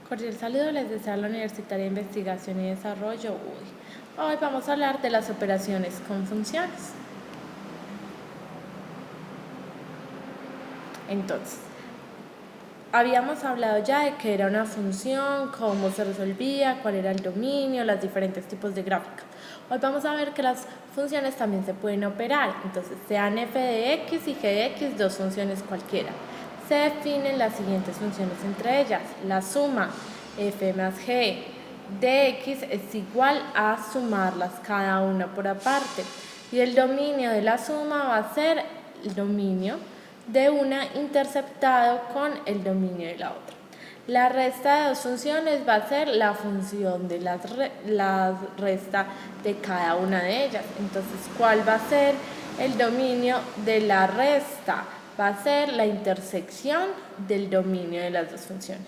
Cordial saludo, les desea la Universitaria de Investigación y Desarrollo, UDI. Hoy vamos a hablar de las operaciones con funciones. Entonces, habíamos hablado ya de qué era una función, cómo se resolvía, cuál era el dominio, los diferentes tipos de gráfica. Hoy vamos a ver que las funciones también se pueden operar, entonces sean f de x y g de x, dos funciones cualquiera. Se definen las siguientes funciones entre ellas. La suma f más g de x es igual a sumarlas cada una por aparte, y el dominio de la suma va a ser el dominio de una interceptado con el dominio de la otra. La resta de dos funciones va a ser la función de la resta de cada una de ellas. Entonces, ¿cuál va a ser el dominio de la resta? Va a ser la intersección del dominio de las dos funciones.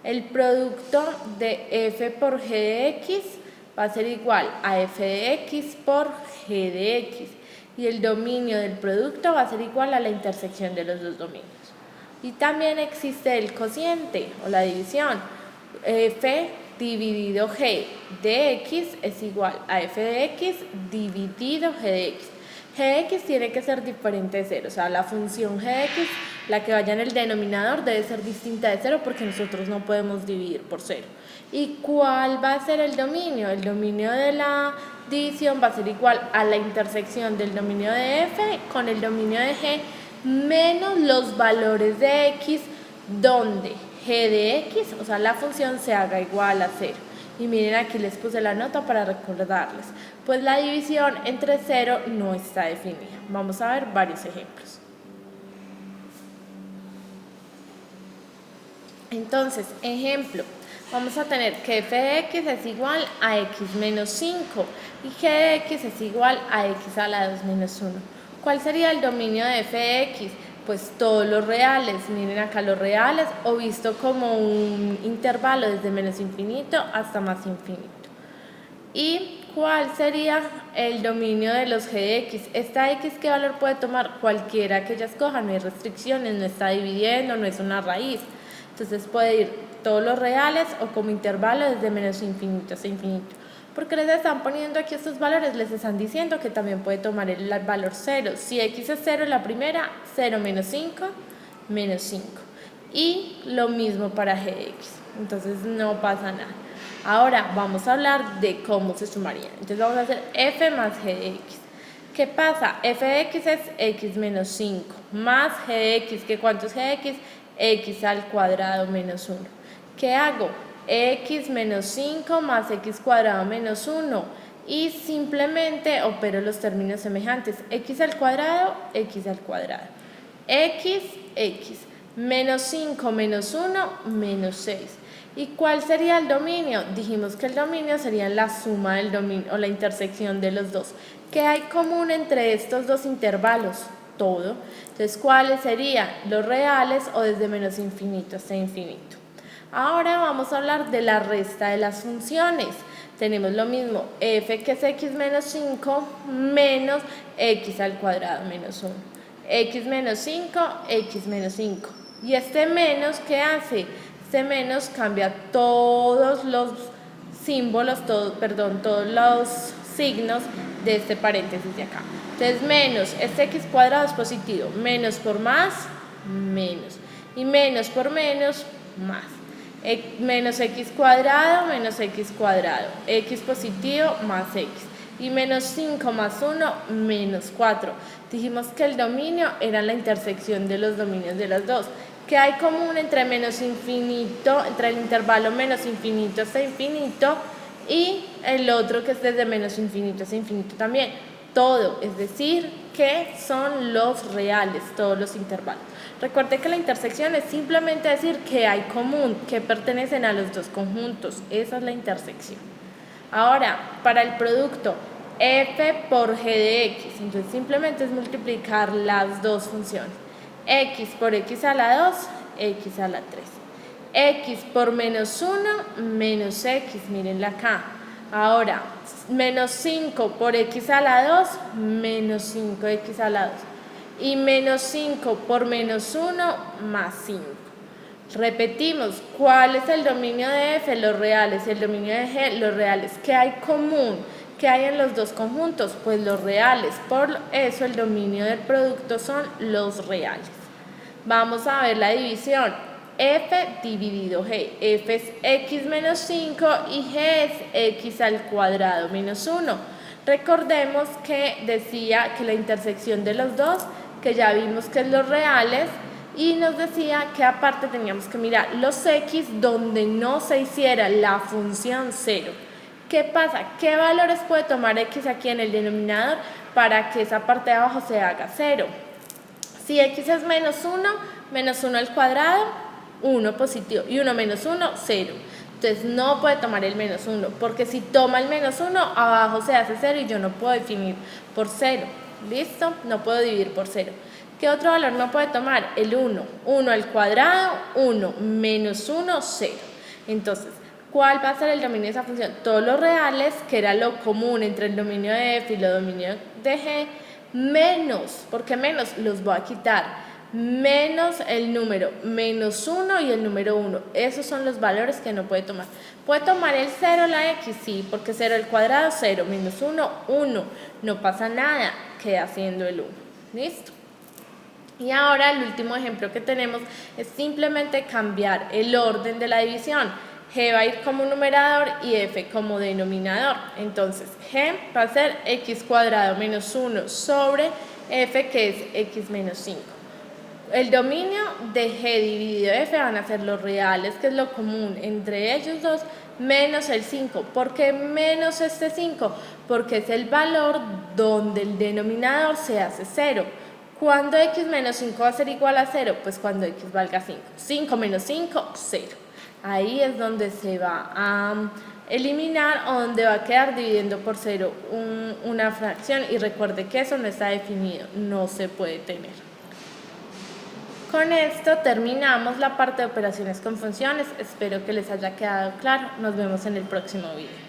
El producto de f por g de x va a ser igual a f de x por g de x. Y el dominio del producto va a ser igual a la intersección de los dos dominios. Y también existe el cociente o la división. F dividido g de x es igual a f de x dividido g de x. G de x tiene que ser diferente de 0, o sea, la función g de x, la que vaya en el denominador, debe ser distinta de 0 porque nosotros no podemos dividir por 0. ¿Y cuál va a ser el dominio? El dominio de la división va a ser igual a la intersección del dominio de f con el dominio de g menos los valores de x donde g de x, o sea, la función se haga igual a 0. Y miren, aquí les puse la nota para recordarles, pues la división entre 0 no está definida. Vamos a ver varios ejemplos. Entonces, ejemplo, vamos a tener que f de x es igual a x menos 5 y g de x es igual a x a la 2 menos 1. ¿Cuál sería el dominio de f de x? Pues todos los reales, miren acá los reales, o visto como un intervalo desde menos infinito hasta más infinito. ¿Y cuál sería el dominio de los g de x? Esta x, ¿qué valor puede tomar? Cualquiera que ella escoja, no hay restricciones, no está dividiendo, no es una raíz. Entonces puede ir todos los reales o como intervalo desde menos infinito hasta infinito. Porque les están poniendo aquí estos valores, les están diciendo que también puede tomar el valor 0. Si x es 0 la primera, 0 menos 5, menos 5. Y lo mismo para g de x. Entonces no pasa nada. Ahora vamos a hablar de cómo se sumaría. Entonces vamos a hacer f más g de x. ¿Qué pasa? F de x es x menos 5 más g de x. ¿Qué cuánto es g de x? X al cuadrado menos 1. ¿Qué hago? X menos 5 más x cuadrado menos 1 y simplemente opero los términos semejantes. X al cuadrado, x al cuadrado. X, menos 5 menos 1, menos 6. ¿Y cuál sería el dominio? Dijimos que el dominio sería la suma del dominio o la intersección de los dos. ¿Qué hay común entre estos dos intervalos? Todo. Entonces, ¿cuáles serían? Los reales o desde menos infinito hasta infinito. Ahora vamos a hablar de la resta de las funciones. Tenemos lo mismo, f que es x menos 5 menos x al cuadrado menos 1. X menos 5, x menos 5. ¿Y este menos qué hace? Este menos cambia todos los símbolos, todos los signos de este paréntesis de acá. Entonces menos, este x cuadrado es positivo, menos por más, menos. Y menos por menos, más. Menos x cuadrado, x positivo más x. Y menos 5 más 1, menos 4. Dijimos que el dominio era la intersección de los dominios de las dos. ¿Qué hay común entre menos infinito, entre el intervalo menos infinito hasta infinito y el otro que es desde menos infinito hasta infinito también? Todo, es decir, que son los reales, todos los intervalos. Recuerde que la intersección es simplemente decir que hay común, que pertenecen a los dos conjuntos. Esa es la intersección. Ahora, para el producto f por g de x, entonces simplemente es multiplicar las dos funciones. X por x a la 2, x a la 3. X por menos 1, menos x, mírenla acá. Ahora, menos 5 por x a la 2, menos 5x a la 2. Y menos 5 por menos 1, más 5. Repetimos, ¿cuál es el dominio de f? Los reales, y el dominio de g, los reales. ¿Qué hay común? ¿Qué hay en los dos conjuntos? Pues los reales. Por eso el dominio del producto son los reales. Vamos a ver la división. F dividido g. F es x menos 5 y g es x al cuadrado menos 1. Recordemos que decía que la intersección de los dos, que ya vimos que es los reales, y nos decía que aparte teníamos que mirar los x donde no se hiciera la función 0. ¿Qué pasa? ¿Qué valores puede tomar x aquí en el denominador para que esa parte de abajo se haga 0? Si x es menos 1 al cuadrado, 1 positivo, y 1 menos 1, 0. Entonces no puede tomar el menos 1, porque si toma el menos 1, abajo se hace 0 y yo no puedo definir por 0. ¿Listo? No puedo dividir por 0. ¿Qué otro valor no puede tomar? El 1. 1 al cuadrado, 1 menos 1, 0. Entonces, ¿cuál va a ser el dominio de esa función? Todos los reales, que era lo común entre el dominio de f y el dominio de g, menos, porque menos los voy a quitar, menos el número menos 1 y el número 1. Esos son los valores que no puede tomar. ¿Puede tomar el 0 la x? Sí, porque 0 al cuadrado, 0, menos 1, 1. No pasa nada, queda siendo el 1. ¿Listo? Y ahora el último ejemplo que tenemos es simplemente cambiar el orden de la división. G va a ir como numerador y f como denominador. Entonces g va a ser x cuadrado menos 1 sobre f, que es x menos 5. El dominio de g dividido f van a ser los reales, que es lo común entre ellos dos, menos el 5. ¿Por qué menos este 5? Porque es el valor donde el denominador se hace 0. ¿Cuándo x menos 5 va a ser igual a 0? Pues cuando x valga 5. 5 menos 5, 0. Ahí es donde se va a eliminar o donde va a quedar dividiendo por 0 una fracción. Y recuerde que eso no está definido, no se puede tener. Con esto terminamos la parte de operaciones con funciones. Espero que les haya quedado claro. Nos vemos en el próximo video.